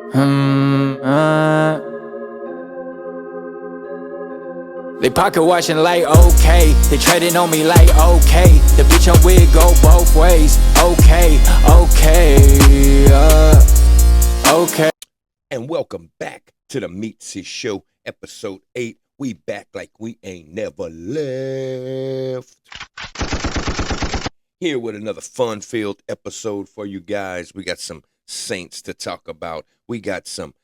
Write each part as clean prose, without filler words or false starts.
They pocket watching like okay, they trading on me like okay. The bitch I'm with go both ways. Okay, okay. And welcome back to the Meetsy Show, episode 8. We back like we ain't never left. Here with another fun-filled episode for you guys. We got some Saints to talk about. We got some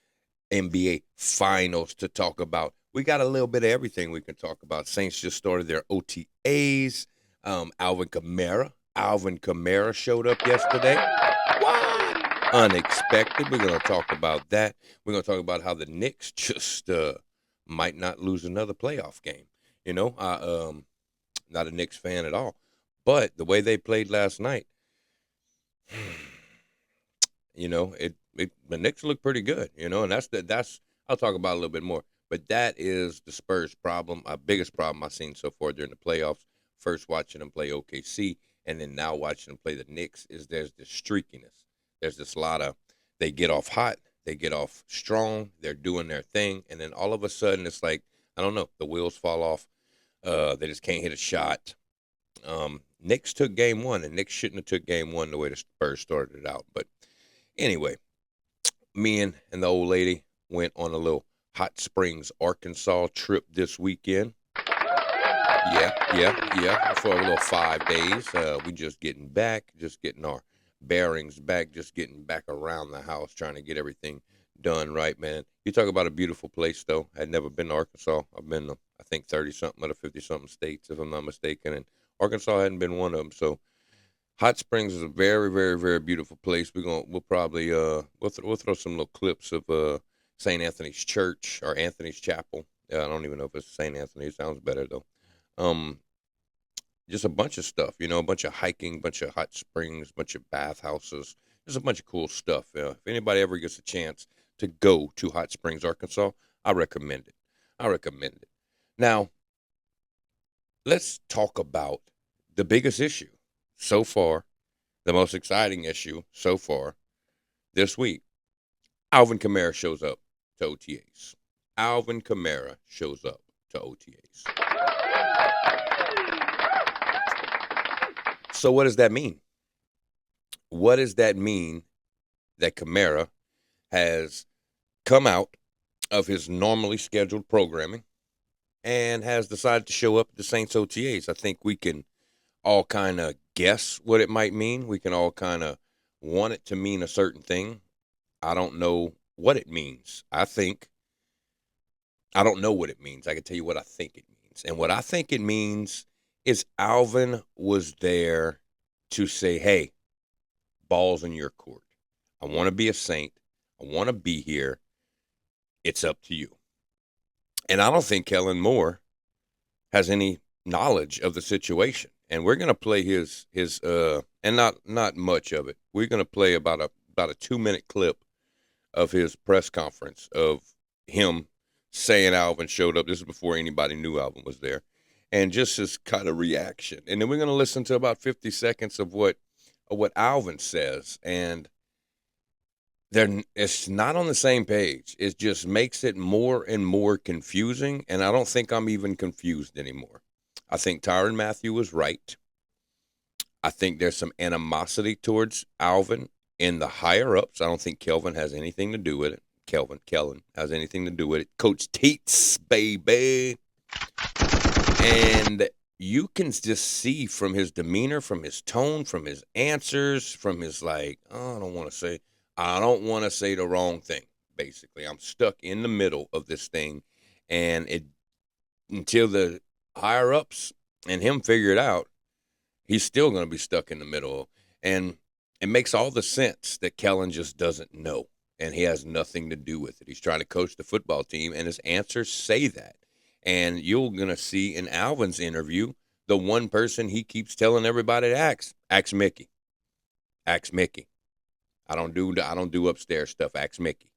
NBA Finals to talk about. We got a little bit of everything we can talk about. Saints just started their OTAs. Alvin Kamara showed up yesterday. What? Unexpected. We're going to talk about that. We're going to talk about how the Knicks just might not lose another playoff game. You know, not a Knicks fan at all. But the way they played last night, you know, the Knicks look pretty good, you know, and that's I'll talk about a little bit more. But that is the Spurs' problem, our biggest problem I've seen so far during the playoffs. First watching them play OKC, and then now watching them play the Knicks, is there's this streakiness. There's this lot of, they get off hot, they get off strong, they're doing their thing, and then all of a sudden it's like, I don't know, the wheels fall off. They just can't hit a shot. Knicks took game one, and Knicks shouldn't have took game one the way the Spurs started it out. But anyway, me and the old lady went on a little Hot Springs, Arkansas trip this weekend. Yeah. For a little 5 days. We just getting back, just getting our bearings back, just getting back around the house, trying to get everything done right, man. You talk about a beautiful place, though. I'd never been to Arkansas. I've been to, I think, 30-something out of 50-something states, if I'm not mistaken, and Arkansas hadn't been one of them. So Hot Springs is a very, very, very beautiful place. We'll probably we'll throw some little clips of St. Anthony's Church or Anthony's Chapel. I don't even know if it's St. Anthony. It sounds better though. Just a bunch of stuff, you know, a bunch of hiking, bunch of hot springs, bunch of bathhouses. There's a bunch of cool stuff. If anybody ever gets a chance to go to Hot Springs, Arkansas, I recommend it. Now, let's talk about the biggest issue so far, the most exciting issue so far this week. Alvin Kamara shows up to OTAs. So what does that mean? What does that mean that Kamara has come out of his normally scheduled programming and has decided to show up at the Saints OTAs? I think we can all kind of guess what it might mean. We can all kind of want it to mean a certain thing. I don't know what it means. I don't know what it means. I can tell you what I think it means. And what I think it means is Alvin was there to say, hey, ball's in your court. I want to be a Saint. I want to be here. It's up to you. And I don't think Kellen Moore has any knowledge of the situation. And we're going to play his and not much of it. We're going to play about a 2-minute clip of his press conference of him saying Alvin showed up. This is before anybody knew Alvin was there. And just his kind of reaction. And then we're going to listen to about 50 seconds of what Alvin says. And it's not on the same page. It just makes it more and more confusing. And I don't think I'm even confused anymore. I think Tyrann Mathieu was right. I think there's some animosity towards Alvin in the higher-ups. I don't think Kelvin has anything to do with it. Kellen has anything to do with it. Coach Tate's, baby. And you can just see from his demeanor, from his tone, from his answers, from his I don't want to say the wrong thing, basically. I'm stuck in the middle of this thing. And until the higher-ups and him figure it out, he's still going to be stuck in the middle. And it makes all the sense that Kellen just doesn't know, and he has nothing to do with it. He's trying to coach the football team, and his answers say that. And you're going to see in Alvin's interview, the one person he keeps telling everybody to ask Mickey. Ask Mickey. I don't do upstairs stuff. Ask Mickey.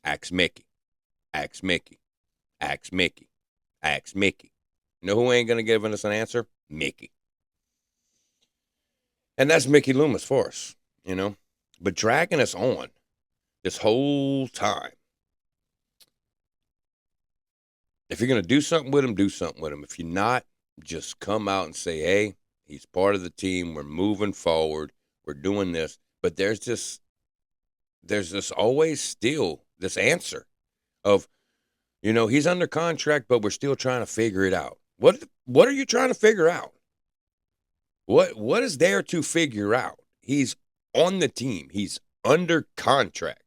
Ask Mickey. Ask Mickey. Ask Mickey. Ask Mickey. You know who ain't going to give us an answer? Mickey. And that's Mickey Loomis for us, you know. But dragging us on this whole time. If you're going to do something with him, do something with him. If you're not, just come out and say, hey, he's part of the team. We're moving forward. We're doing this. But there's this always still this answer of, he's under contract, but we're still trying to figure it out. What are you trying to figure out? What is there to figure out? He's on the team. He's under contract.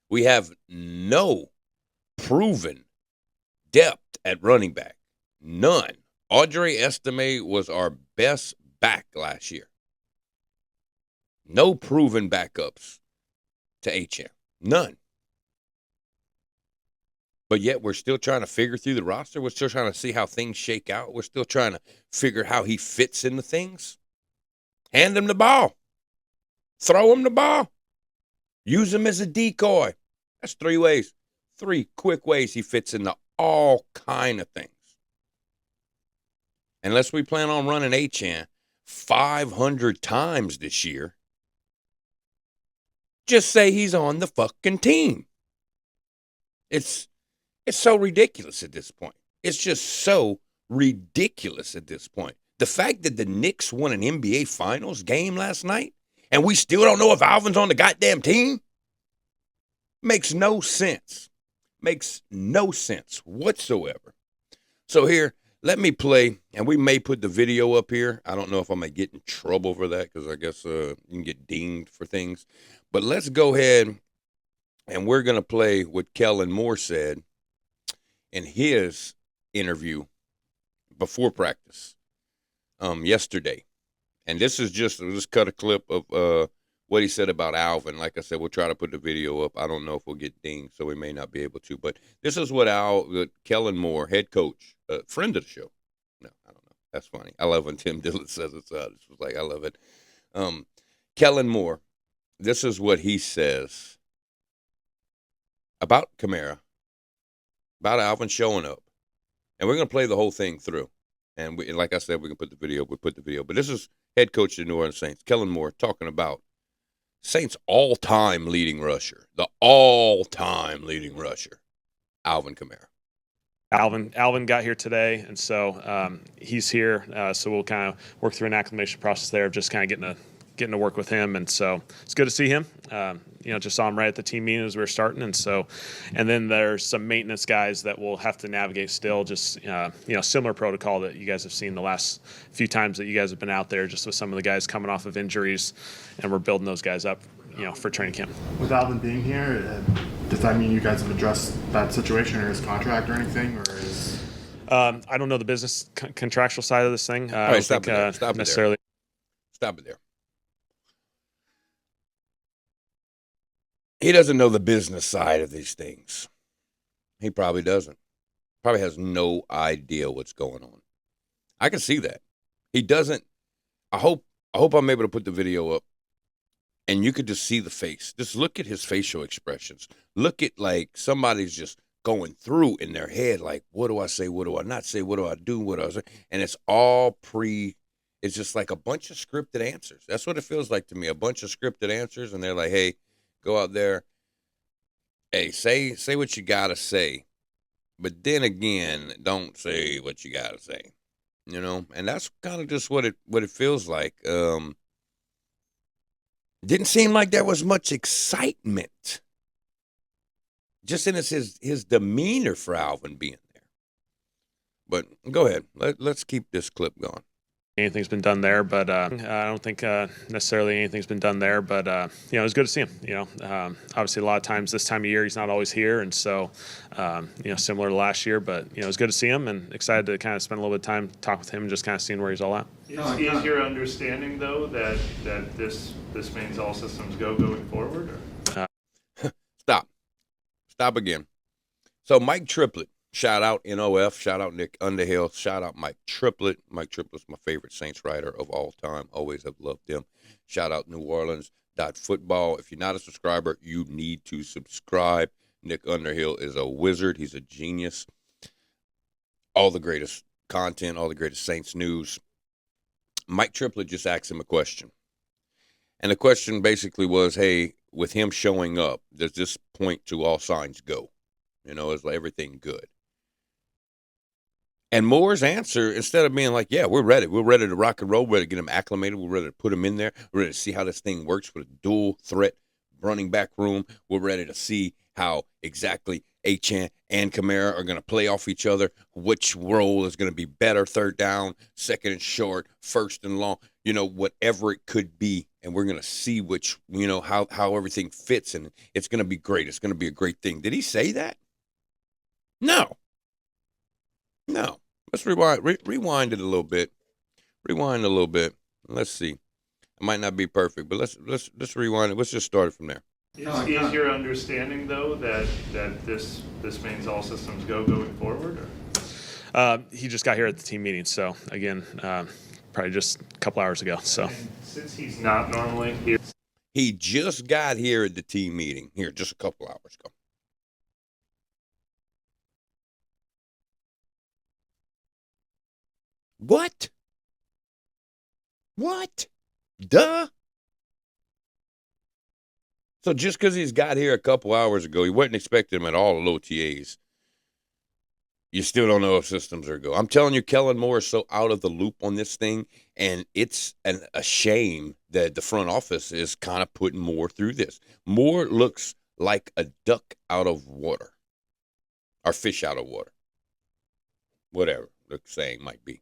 We have no proven depth at running back. None. Audrey Estime was our best back last year. No proven backups to HM. None. But yet we're still trying to figure through the roster. We're still trying to see how things shake out. We're still trying to figure how he fits into things. Hand him the ball. Throw him the ball. Use him as a decoy. That's 3 ways. 3 quick ways he fits into all kind of things. Unless we plan on running HN 500 times this year, just say he's on the fucking team. It's so ridiculous at this point. It's just so ridiculous at this point. The fact that the Knicks won an NBA Finals game last night and we still don't know if Alvin's on the goddamn team makes no sense. Makes no sense whatsoever. So here, let me play, and we may put the video up here. I don't know if I'm going to get in trouble for that because I guess you can get dinged for things. But let's go ahead, and we're going to play what Kellen Moore said in his interview before practice yesterday. And this is we'll just cut a clip of what he said about Alvin. Like I said, we'll try to put the video up. I don't know if we'll get dinged, so we may not be able to. But this is what Kellen Moore, head coach, friend of the show. No, I don't know. That's funny. I love when Tim Dillon says it's this was like, I love it. Kellen Moore, this is what he says about Kamara, about Alvin showing up. And we're going to play the whole thing through. And like I said, we can put the video. We'll put the video. But this is head coach of the New Orleans Saints, Kellen Moore, talking about Saints all-time leading rusher, the all-time leading rusher, Alvin Kamara. Alvin got here today, and so he's here. So we'll kind of work through an acclimation process there of just kind of getting to work with him, and so it's good to see him. Just saw him right at the team meeting as we were starting, and then there's some maintenance guys that we'll have to navigate still. Just similar protocol that you guys have seen the last few times that you guys have been out there, just with some of the guys coming off of injuries, and we're building those guys up, for training camp. With Alvin being here, does that mean you guys have addressed that situation or his contract or anything, or is? I don't know the business contractual side of this thing. All right, stop it there. He doesn't know the business side of these things. He probably doesn't. Probably has no idea what's going on. I can see that. He doesn't. I hope I'm able to put the video up and you could just see the face. Just look at his facial expressions. Look at like somebody's just going through in their head like, what do I say? What do I not say? What do I do? What do I say? And it's all it's just like a bunch of scripted answers. That's what it feels like to me, a bunch of scripted answers. And they're like, hey, go out there. Hey, say what you got to say. But then again, don't say what you got to say. And that's kind of just what it feels like. Didn't seem like there was much excitement. Just in his demeanor for Alvin being there. But go ahead. Let's keep this clip going. Anything's been done there, but I don't think necessarily anything's been done there. But it was good to see him. Obviously, a lot of times this time of year he's not always here, and so similar to last year. But it was good to see him, and excited to kind of spend a little bit of time talk with him and just kind of seeing where he's all at. Is your understanding though that this means all systems go going forward? Or? Stop again. So Mike Triplett. Shout out NOF, shout out Nick Underhill, shout out Mike Triplett. Mike Triplett's my favorite Saints writer of all time. Always have loved him. Shout out New Orleans.football. If you're not a subscriber, you need to subscribe. Nick Underhill is a wizard. He's a genius. All the greatest content, all the greatest Saints news. Mike Triplett just asked him a question. And the question basically was, hey, with him showing up, does this point to all signs go? Is everything good? And Moore's answer, instead of being like, yeah, we're ready to rock and roll, we're ready to get him acclimated, we're ready to put him in there, we're ready to see how this thing works with a dual threat running back room, we're ready to see how exactly Achane and Kamara are going to play off each other, which role is going to be better, third down, second and short, first and long, whatever it could be. And we're going to see which, how everything fits, and it's going to be great. It's going to be a great thing. Did he say that? No. Let's rewind it a little bit. Rewind a little bit. Let's see. It might not be perfect, but let's rewind it. Let's just start it from there. Is your understanding though that this means all systems go going forward? Or? He just got here at the team meeting, so again, probably just a couple hours ago. So And since he's not normally here, He just got here at the team meeting here just a couple hours ago. What? Duh. So just because he's got here a couple hours ago, he wasn't expecting him at all at OTAs. You still don't know if systems are go. I'm telling you, Kellen Moore is so out of the loop on this thing, and it's a shame that the front office is kind of putting Moore through this. Moore looks like a duck out of water, or fish out of water, whatever the saying might be.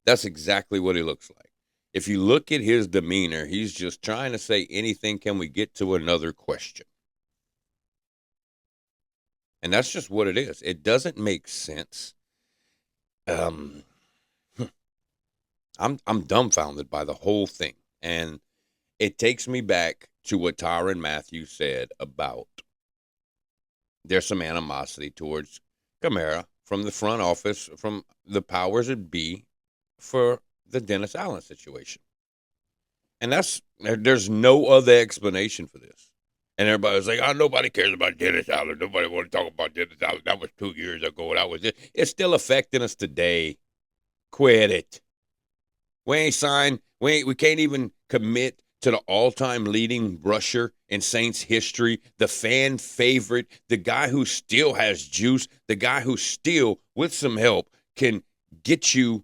That's exactly what he looks like. If you look at his demeanor, he's just trying to say anything. Can we get to another question? And that's just what it is. It doesn't make sense. I'm dumbfounded by the whole thing. And it takes me back to what Tyrann Mathieu said about there's some animosity towards Kamara from the front office, from the powers that be, for the Dennis Allen situation. And there's no other explanation for this. And everybody was like, nobody cares about Dennis Allen. Nobody want to talk about Dennis Allen. That was 2 years ago. That was it. It's still affecting us today. Quit it. We ain't signed. We can't even commit to the all-time leading rusher in Saints history, the fan favorite, the guy who still has juice, the guy who still, with some help, can get you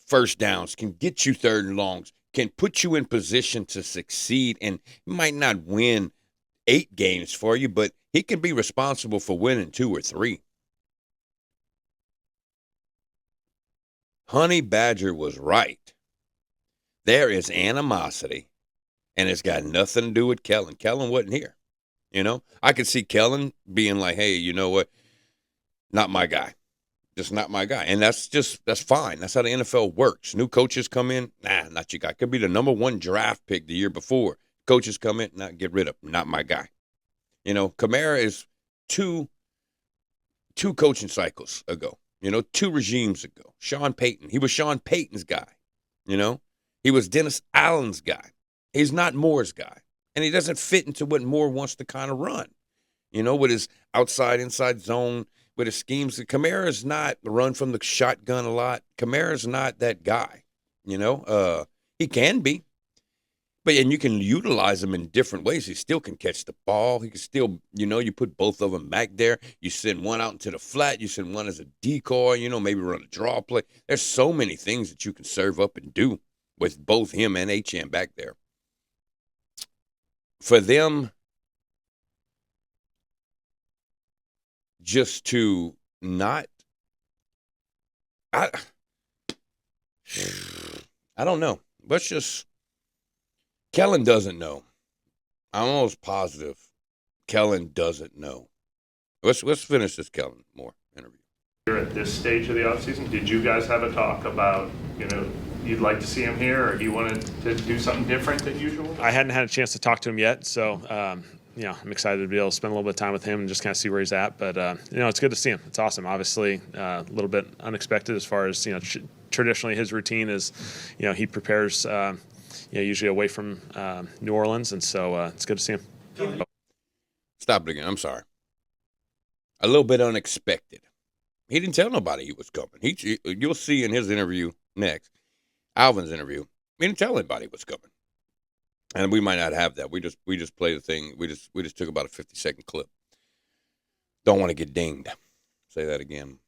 first downs, can get you third and longs, can put you in position to succeed, and might not win 8 games for you, but he can be responsible for winning 2 or 3. Honey Badger was right. There is animosity, and it's got nothing to do with Kellen. Kellen wasn't here. I could see Kellen being like, hey, you know what? Not my guy. Just not my guy. And that's fine. That's how the NFL works. New coaches come in, not your guy. Could be the number 1 draft pick the year before. Coaches come in, get rid of him. Not my guy. Kamara is two coaching cycles ago. 2 regimes ago. Sean Payton. He was Sean Payton's guy. He was Dennis Allen's guy. He's not Moore's guy. And he doesn't fit into what Moore wants to kind of run. With his inside zone, with his schemes. Kamara's not run from the shotgun a lot. Kamara's not that guy. He can be. And you can utilize him in different ways. He still can catch the ball. He can still, you put both of them back there. You send one out into the flat. You send one as a decoy, maybe run a draw play. There's so many things that you can serve up and do with both him and HM back there. For them just to not, I don't know. Kellen doesn't know. I'm almost positive Kellen doesn't know. Let's finish this Kellen Moore interview. Here at this stage of the offseason, did you guys have a talk about, you'd like to see him here, or do you want to do something different than usual? I hadn't had a chance to talk to him yet, so I'm excited to be able to spend a little bit of time with him and just kind of see where he's at. But it's good to see him. It's awesome. Obviously, a little bit unexpected as far as traditionally his routine is, he prepares. Usually away from New Orleans, and so it's good to see him. Stop it again. I'm sorry. A little bit unexpected. He didn't tell nobody he was coming. You'll see in his interview next, Alvin's interview, he didn't tell anybody he was coming. And we might not have that. We just played the thing. We just took about a 50-second clip. Don't want to get dinged. Say that again.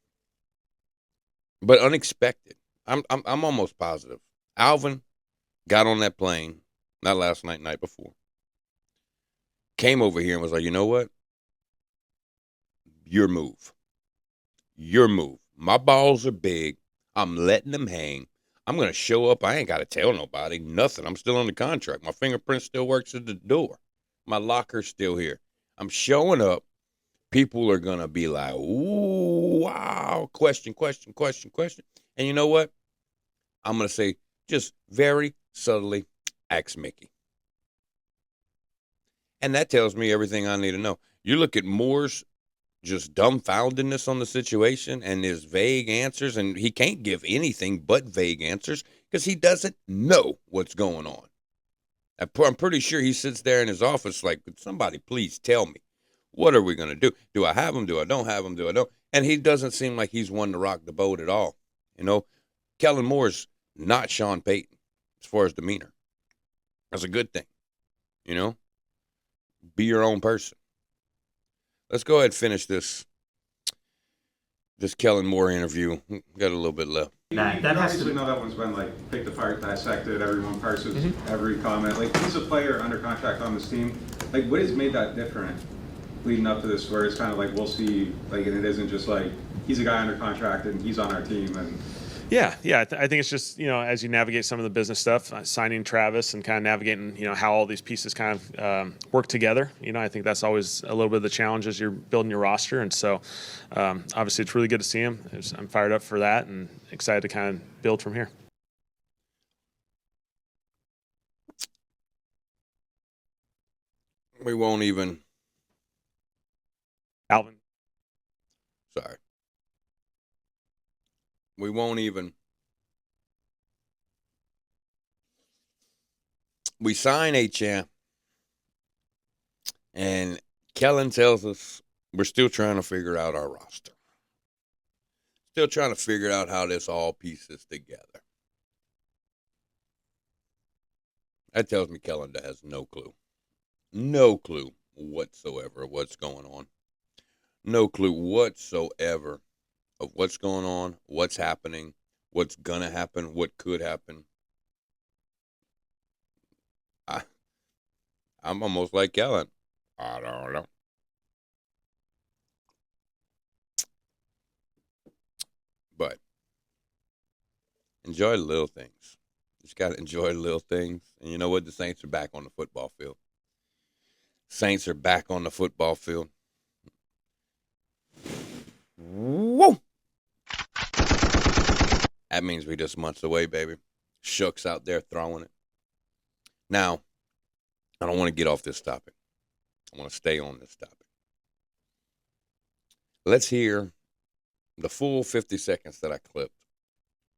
But unexpected. I'm almost positive. Alvin got on that plane, not last night, night before. Came over here and was like, you know what? Your move. Your move. My balls are big. I'm letting them hang. I'm going to show up. I ain't got to tell nobody. Nothing. I'm still under contract. My fingerprint still works at the door. My locker's still here. I'm showing up. People are going to be like, ooh, wow. Question. And you know what? I'm going to say just very subtly, ask Mickey. And that tells me everything I need to know. You look at Moore's just dumbfoundedness on the situation and his vague answers, and he can't give anything but vague answers because he doesn't know what's going on. I'm pretty sure he sits there in his office like, somebody please tell me, what are we going to do? Do I have him? Do I don't have him? Do I don't? And he doesn't seem like he's one to rock the boat at all. You know, Kellen Moore's not Sean Payton as far as demeanor. That's a good thing. You know, be your own person. Let's go ahead and finish this Kellen Moore interview. Got a little bit left. That has to know that one's been like picked apart, dissected, everyone parses every comment. Like, he's a player under contract on this team. Like, what has made that different leading up to this, where it's kind of like, we'll see, like, and it isn't just like, he's a guy under contract and he's on our team. And Yeah. I think it's just, as you navigate some of the business stuff, signing Travis and kind of navigating, how all these pieces kind of work together. I think that's always a little bit of the challenge as you're building your roster. And so, obviously, it's really good to see him. I'm fired up for that and excited to kind of build from here. We won't even. Alvin. Sorry. We won't even. We sign HM, and Kellen tells us we're still trying to figure out our roster. Still trying to figure out how this all pieces together. That tells me Kellen has no clue. No clue whatsoever of what's going on. No clue whatsoever of what's going on, what's happening, what's going to happen, what could happen. I'm almost like Kellen. I don't know. But enjoy the little things. Just got to enjoy the little things. And you know what? The Saints are back on the football field. Saints are back on the football field. Whoa! That means we just months away, baby. Shook's out there throwing it. Now, I don't want to get off this topic. I want to stay on this topic. Let's hear the full 50 seconds that I clipped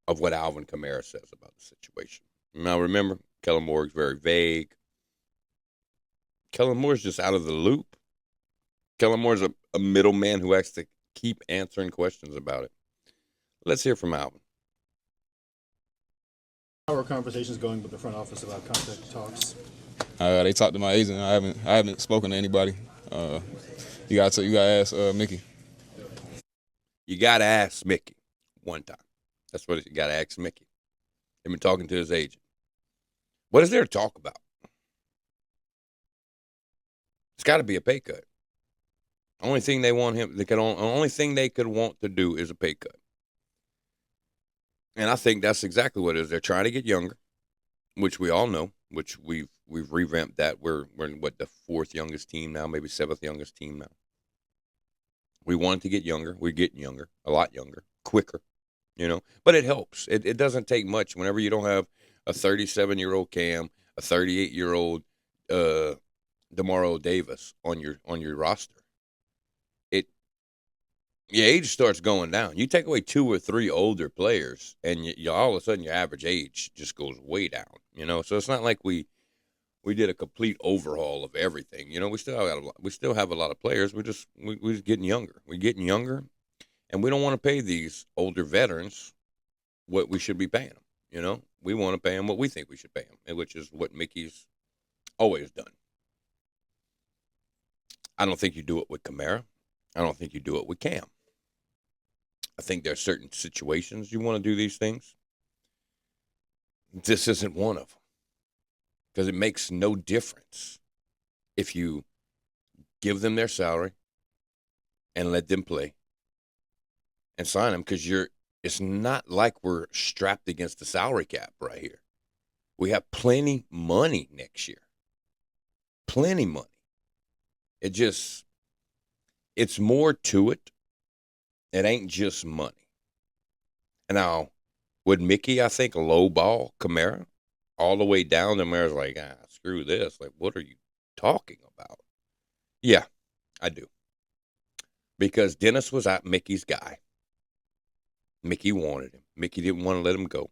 of what Alvin Kamara says about the situation. Now, remember, Kellen Moore is very vague. Kellen Moore's just out of the loop. Kellen Moore's a middleman who has to keep answering questions about it. Let's hear from Alvin. How are conversations going with the front office about contract talks? They talked to my agent. I haven't spoken to anybody. You gotta ask Mickey. You gotta ask Mickey one time. That's what you gotta ask Mickey. They've been talking to his agent. What is there to talk about? It's got to be a pay cut. Only thing they want him, only thing they could want to do is a pay cut. And I think that's exactly what it is. They're trying to get younger, which we all know, which we've revamped that. We're what, the fourth youngest team now, maybe seventh youngest team now. We wanted to get younger. We're getting younger, a lot younger, quicker, But it helps. It doesn't take much whenever you don't have a 37-year-old Cam, a 38-year-old DeMario Davis on your roster. Your age starts going down. You take away 2 or 3 older players, and you all of a sudden your average age just goes way down. So it's not like we did a complete overhaul of everything. We still have a lot of players. We're just getting younger. We're getting younger, and we don't want to pay these older veterans what we should be paying them. We want to pay them what we think we should pay them, which is what Mickey's Always done. I don't think you do it with Kamara. I don't think you do it with Cam. I think there are certain situations you want to do these things. This isn't one of them. Because it makes no difference if you give them their salary and let them play and sign them, because it's not like we're strapped against the salary cap right here. We have plenty money next year. Plenty money. It's more to it. It ain't just money. And now, would Mickey, I think, lowball Kamara all the way down? The mayor's like, screw this. Like, what are you talking about? Yeah, I do. Because Dennis was at Mickey's guy. Mickey wanted him. Mickey didn't want to let him go.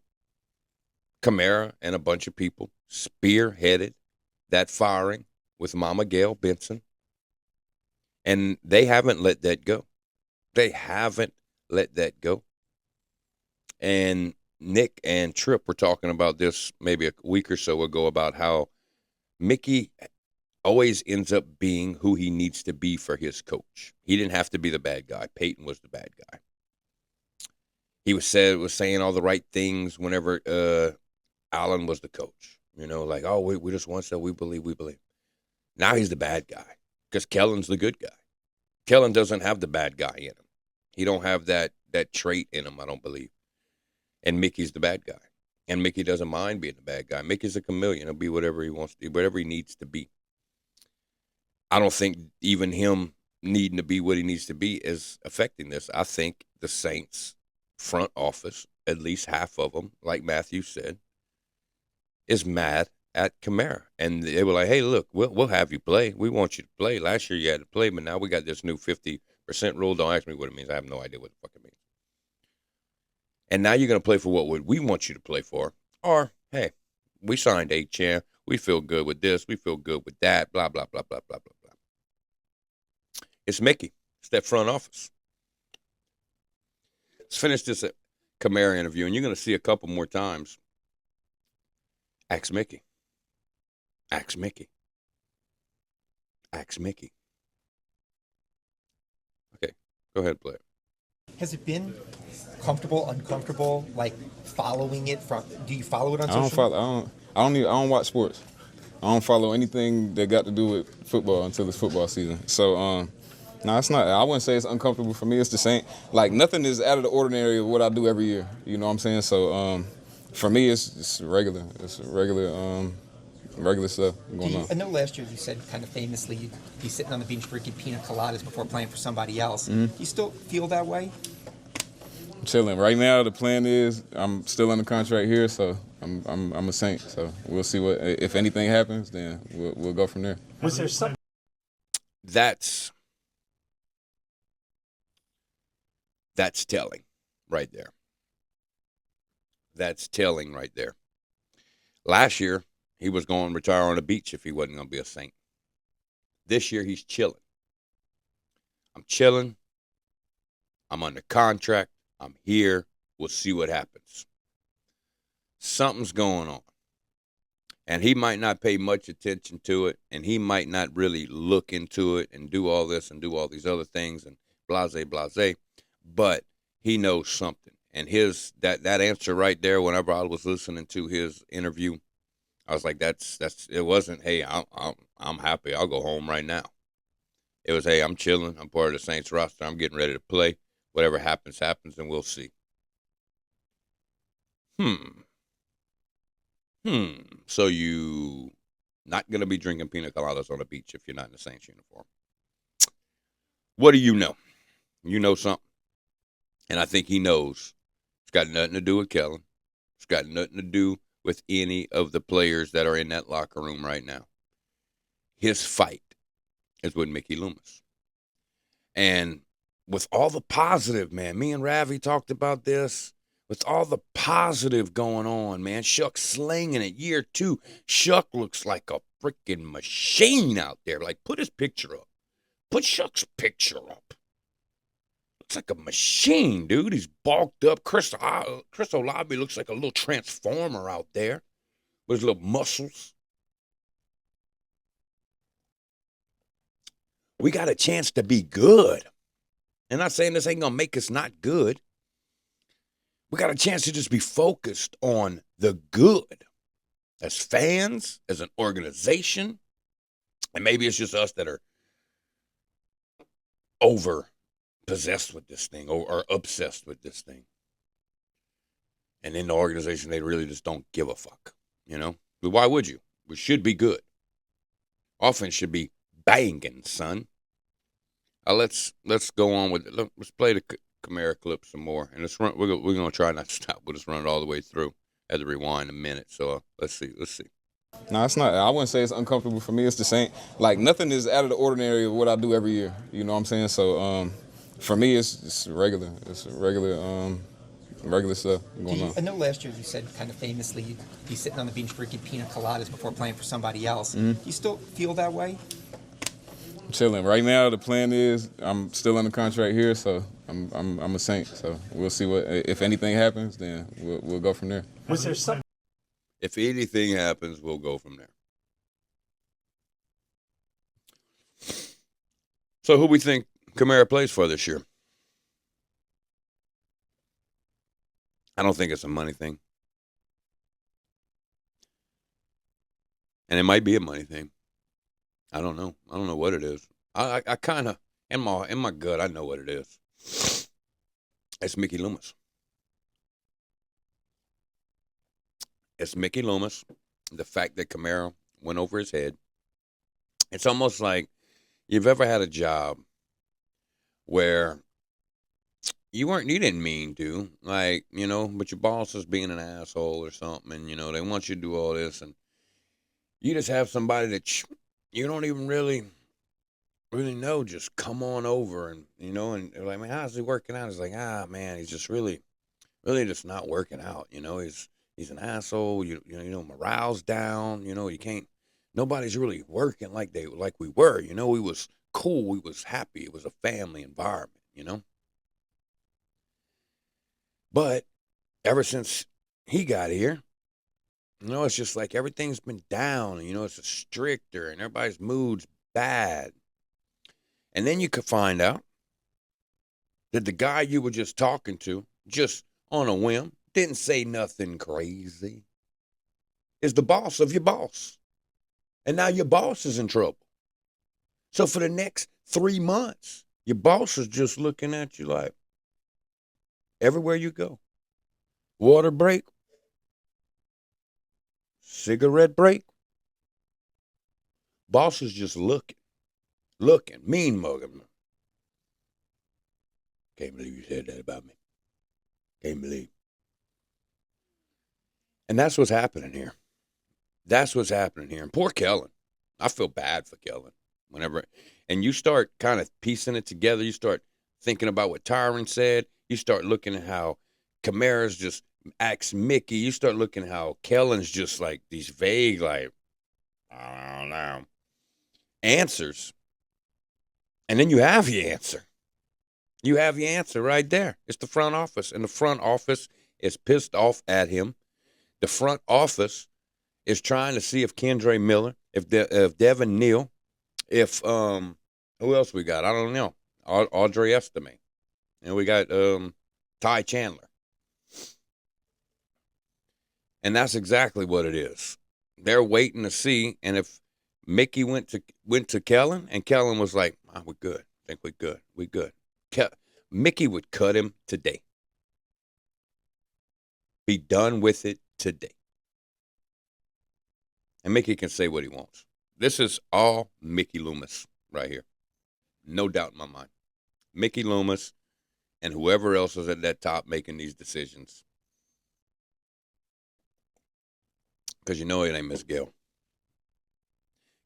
Kamara and a bunch of people spearheaded that firing with Mama Gail Benson. And they haven't let that go. They haven't let that go. And Nick and Tripp were talking about this maybe a week or so ago about how Mickey always ends up being who he needs to be for his coach. He didn't have to be the bad guy. Peyton was the bad guy. He was saying all the right things whenever Allen was the coach. You know, like, oh, we just want to say we believe. Now he's the bad guy because Kellen's the good guy. Kellen doesn't have the bad guy in him. He don't have that trait in him, I don't believe. And Mickey's the bad guy. And Mickey doesn't mind being the bad guy. Mickey's a chameleon. He'll be whatever he wants to be, whatever he needs to be. I don't think even him needing to be what he needs to be is affecting this. I think the Saints front office, at least half of them, like Matthew said, is mad at Kamara. And they were like, hey, look, we'll have you play. We want you to play. Last year you had to play, but now we got this new 50% rule. Don't ask me what it means. I have no idea what the fuck it means. And now you're going to play for what we want you to play for. Or, hey, we signed HM. We feel good with this. We feel good with that. Blah, blah, blah, blah, blah, blah, blah. It's Mickey. It's that front office. Let's finish this Kamara interview, and you're going to see a couple more times. Ask Mickey. Ask Mickey. Ask Mickey. Okay, go ahead, play it. Has it been comfortable, uncomfortable, like following it from? Do you follow it on social? I don't watch sports. I don't follow anything that got to do with football until it's football season. So, no, it's not. I wouldn't say it's uncomfortable for me. It's the same. Like, nothing is out of the ordinary of what I do every year. You know what I'm saying? So, for me, it's regular. It's regular stuff going on. I know last year you said kind of famously you'd be sitting on the beach drinking pina coladas before playing for somebody else. Mm-hmm. Do you still feel that way? I'm chilling. Right now, the plan is I'm still under contract here, so I'm a Saint. So we'll see what if anything happens, then we'll go from there. Was there something? That's telling right there. That's telling right there. Last year, he was going to retire on the beach if he wasn't going to be a Saint. This year, he's chilling. I'm chilling. I'm under contract. I'm here. We'll see what happens. Something's going on. And he might not pay much attention to it, and he might not really look into it and do all this and do all these other things and blase, but he knows something. And his that answer right there, whenever I was listening to his interview, I was like, that's it wasn't, hey, I'm happy, I'll go home right now. It was, hey, I'm chilling, I'm part of the Saints roster, I'm getting ready to play. Whatever happens, happens, and we'll see. So you not going to be drinking pina coladas on the beach if you're not in the Saints uniform. What do you know? You know something. And I think he knows. It's got nothing to do with Kellen. It's got nothing to do with any of the players that are in that locker room right now. His fight is with Mickey Loomis. And with all the positive, man, me and Ravi talked about this. With all the positive going on, man, Shuck's slinging it. Year 2, Shuck looks like a freaking machine out there. Like, put his picture up. Put Shuck's picture up. Looks like a machine, dude. He's bulked up. Chris Olave looks like a little transformer out there with his little muscles. We got a chance to be good. And not saying this ain't going to make us not good. We got a chance to just be focused on the good as fans, as an organization. And maybe it's just us that are over possessed with this thing or obsessed with this thing. And in the organization, they really just don't give a fuck, But why would you? We should be good. Offense should be banging, son. Let's go on with it. Let's play the Kamara clip some more, and let's run. We're gonna try not to stop. We'll just run it all the way through. Had to rewind a minute, so let's see. No, it's not. I wouldn't say it's uncomfortable for me. It's the same. Like, nothing is out of the ordinary of what I do every year. You know what I'm saying? So for me, it's regular. It's regular stuff going on. I know last year you said kind of famously you'd be sitting on the beach drinking pina coladas before playing for somebody else. Do you still feel that way? I'm chilling. Right now, the plan is I'm still under contract here, so I'm a Saint. So we'll see if anything happens, then we'll go from there. Was there some? If anything happens, we'll go from there. So who we think Kamara plays for this year? I don't think it's a money thing. And it might be a money thing. I don't know. I don't know what it is. I kind of, in my gut, I know what it is. It's Mickey Loomis. It's Mickey Loomis. The fact that Kamara went over his head. It's almost like you've ever had a job where you didn't mean to, but your boss is being an asshole or something, and, they want you to do all this, and you just have somebody that you don't even really know, just come on over, and, and they're like, man, how's he working out? It's like, man, he's just really just not working out, he's an asshole, morale's down, you can't, nobody's really working like we were, we was cool, we was happy, it was a family environment, But ever since he got here, it's just like everything's been down. And, it's stricter and everybody's mood's bad. And then you could find out that the guy you were just talking to, just on a whim, didn't say nothing crazy, is the boss of your boss. And now your boss is in trouble. So for the next 3 months, your boss is just looking at you like, everywhere you go. Water break. Cigarette break. Boss is just looking, mean mugging. Can't believe you said that about me. Can't believe. And that's what's happening here. And poor Kellen. I feel bad for Kellen. And you start kind of piecing it together, you start thinking about what Tyron said, you start looking at how Kamara's just acts Mickey, you start looking at how Kellen's just like these vague, like, I don't know, answers. And then you have your answer. You have your answer right there. It's the front office. And the front office is pissed off at him. The front office is trying to see if Kendre Miller, if Devin Neal, if who else we got? I don't know. Audrey Estime. And we got Ty Chandler. And that's exactly what it is. They're waiting to see. And if Mickey went to Kellen, and Kellen was like, we're good. I think we're good. We good. Mickey would cut him today. Be done with it today. And Mickey can say what he wants. This is all Mickey Loomis right here. No doubt in my mind. Mickey Loomis and whoever else is at that top making these decisions. Because it ain't Miss Gail.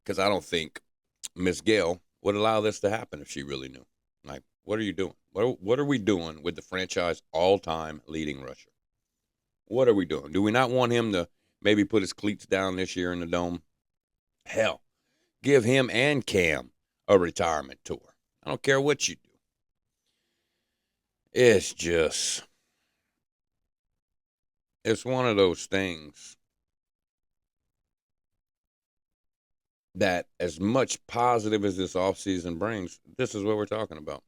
Because I don't think Miss Gail would allow this to happen if she really knew. Like, what are you doing? What are we doing with the franchise all-time leading rusher? What are we doing? Do we not want him to maybe put his cleats down this year in the Dome? Hell, give him and Cam a retirement tour. I don't care what you do. It's one of those things that as much positive as this offseason brings, this is what we're talking about.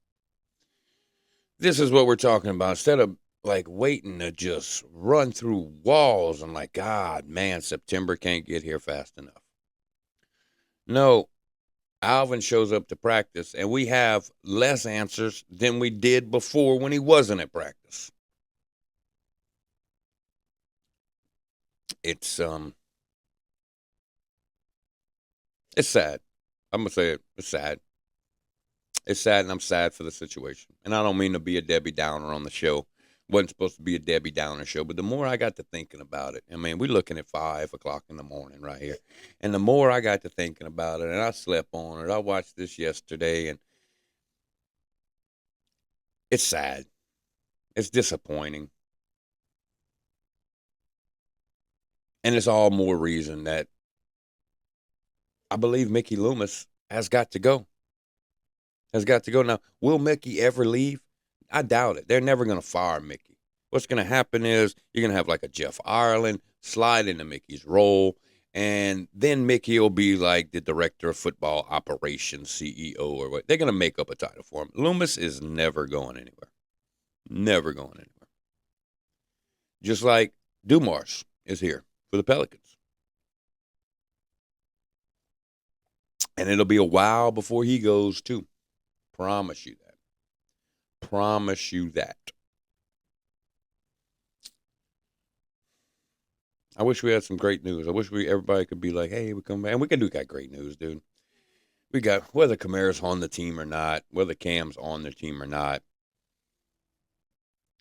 This is what we're talking about. Instead of like waiting to just run through walls and like, God, man, September can't get here fast enough. No, Alvin shows up to practice and we have less answers than we did before when he wasn't at practice. It's sad. I'm gonna say it. It's sad. It's sad, and I'm sad for the situation. And I don't mean to be a Debbie Downer on the show. Wasn't supposed to be a Debbie Downer show, but the more I got to thinking about it, I mean, we're looking at 5 o'clock in the morning right here. And the more I got to thinking about it, and I slept on it, I watched this yesterday, and it's sad. It's disappointing. And it's all more reason that I believe Mickey Loomis has got to go. Now, will Mickey ever leave? I doubt it. They're never going to fire Mickey. What's going to happen is you're going to have like a Jeff Ireland slide into Mickey's role, and then Mickey will be like the director of football operations, CEO, or what. They're going to make up a title for him. Loomis is never going anywhere. Never going anywhere. Just like Dumars is here for the Pelicans. And it'll be a while before he goes, too. Promise you that. Promise you that. I wish we had some great news. I wish everybody could be like, hey, we come back. And we got great news, dude. We got, whether Kamara's on the team or not, whether Cam's on the team or not,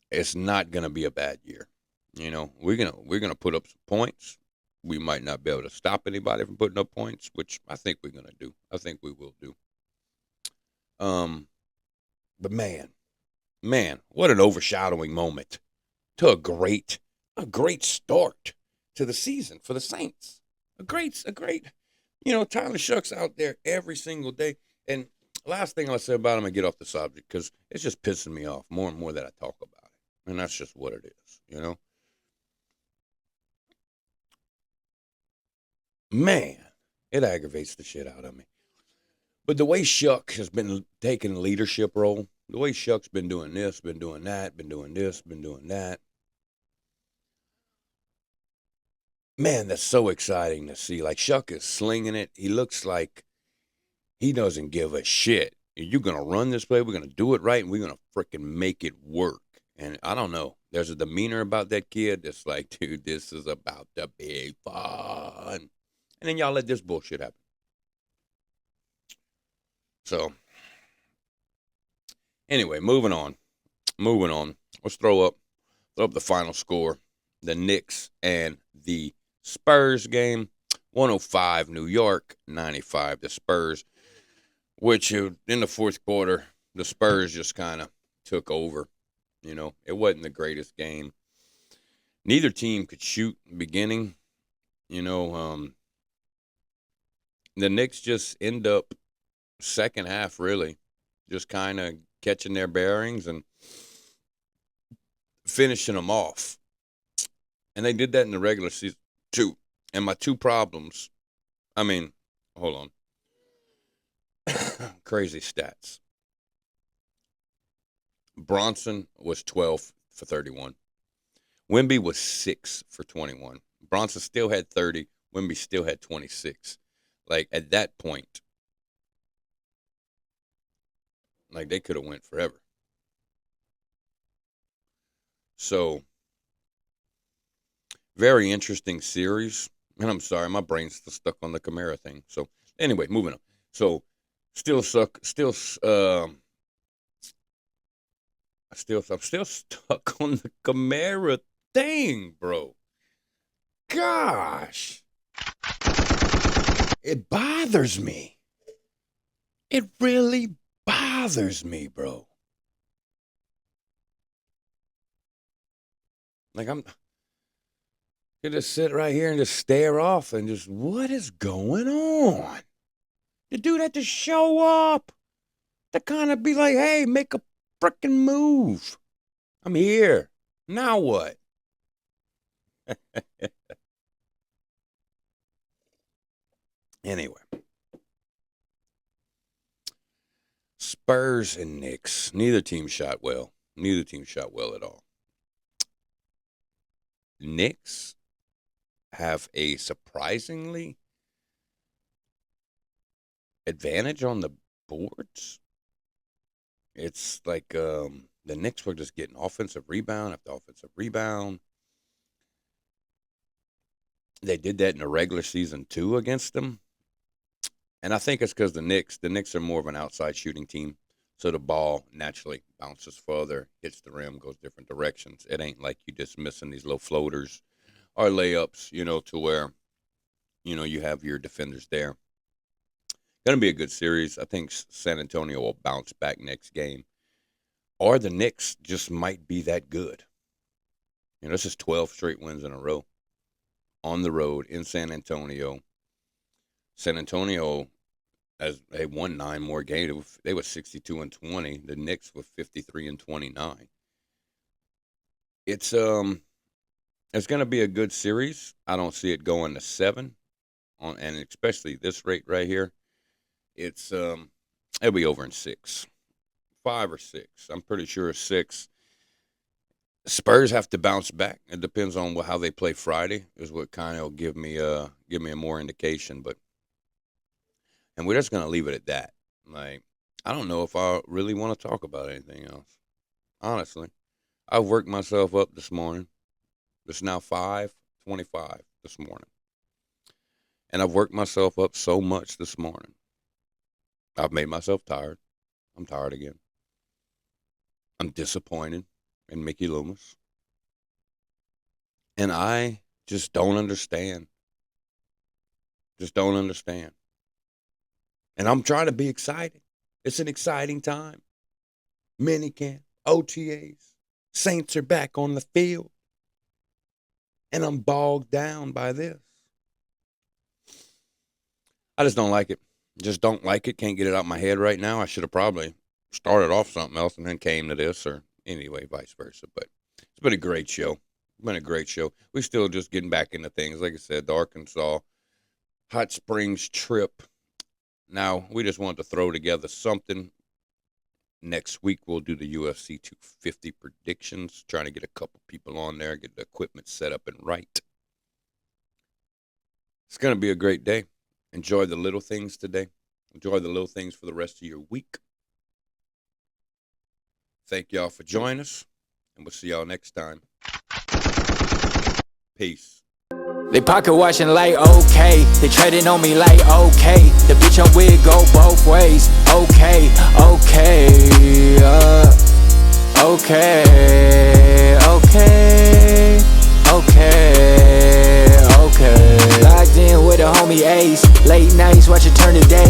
it's not going to be a bad year. You know, we're gonna put up some points. We might not be able to stop anybody from putting up points, which I think we're going to do. I think we will do. But man, what an overshadowing moment to a great start to the season for the Saints. A great, Tyler Shuck's out there every single day. And last thing I'll say about him and get off the subject, because it's just pissing me off more and more that I talk about it. And that's just what it is, you know? Man, it aggravates the shit out of me. But the way Shuck has been taking a leadership role, the way Shuck's been doing this, been doing that, been doing this, been doing that. Man, that's so exciting to see. Like, Shuck is slinging it. He looks like he doesn't give a shit. You're going to run this play. We're going to do it right, and we're going to freaking make it work. And I don't know. There's a demeanor about that kid that's like, dude, this is about to be fun. And then y'all let this bullshit happen. So, anyway, moving on. Let's throw up the final score. The Knicks and the Spurs game. 105 New York, 95 the Spurs. Which in the fourth quarter, the Spurs just kind of took over. You know, it wasn't the greatest game. Neither team could shoot in the beginning. You know, the Knicks just end up second half, really, just kind of catching their bearings and finishing them off. And they did that in the regular season, too. And my two problems, hold on. Crazy stats. Bronson was 12 for 31. Wemby was 6 for 21. Bronson still had 30. Wemby still had 26. Like, at that point, like, they could have went forever. So, very interesting series. And I'm sorry, my brain's still stuck on the Kamara thing. So, anyway, moving on. So, I'm still stuck on the Kamara thing, bro. Gosh. It bothers me. It really bothers me, bro. Like, I'm going to sit right here and just stare off and just, what is going on? The dude had to show up to kind of be like, hey, make a freaking move. I'm here. Now what? Anyway, Spurs and Knicks. Neither team shot well. Neither team shot well at all. Knicks have a surprisingly advantage on the boards. It's like the Knicks were just getting offensive rebound after offensive rebound. They did that in the regular season too against them. And I think it's because the Knicks are more of an outside shooting team. So the ball naturally bounces further, hits the rim, goes different directions. It ain't like you just missing these little floaters or layups, to where, you have your defenders there. Going to be a good series. I think San Antonio will bounce back next game. Or the Knicks just might be that good. This is 12 straight wins in a row. On the road in San Antonio. San Antonio, as they won 9 more games, they were 62-20. The Knicks were 53-29. It's going to be a good series. I don't see it going to 7, and especially this rate right here. It'll be over in 6, 5 or 6. I'm pretty sure 6. Spurs have to bounce back. It depends on how they play Friday. Is what kind of will give me a more indication. And we're just gonna leave it at that. Like, I don't know if I really want to talk about anything else. Honestly, I've worked myself up this morning. It's now 5:25 this morning, and I've worked myself up so much this morning. I've made myself tired. I'm tired again. I'm disappointed in Mickey Loomis. And I just don't understand. Just don't understand. And I'm trying to be excited. It's an exciting time. Minicamp, OTAs, Saints are back on the field. And I'm bogged down by this. I just don't like it. Just don't like it. Can't get it out of my head right now. I should have probably started off something else and then came to this, or anyway, vice versa. But it's been a great show. It's been a great show. We're still just getting back into things. Like I said, the Arkansas Hot Springs trip. Now, we just wanted to throw together something. Next week, we'll do the UFC 250 predictions, trying to get a couple people on there, get the equipment set up and right. It's going to be a great day. Enjoy the little things today. Enjoy the little things for the rest of your week. Thank y'all for joining us, and we'll see y'all next time. Peace. They pocket watching like okay, they trading on me like okay. The bitch I'm with go both ways. Okay, okay, okay, okay, okay, okay. Locked in with a homie Ace, late nights watching turn the day.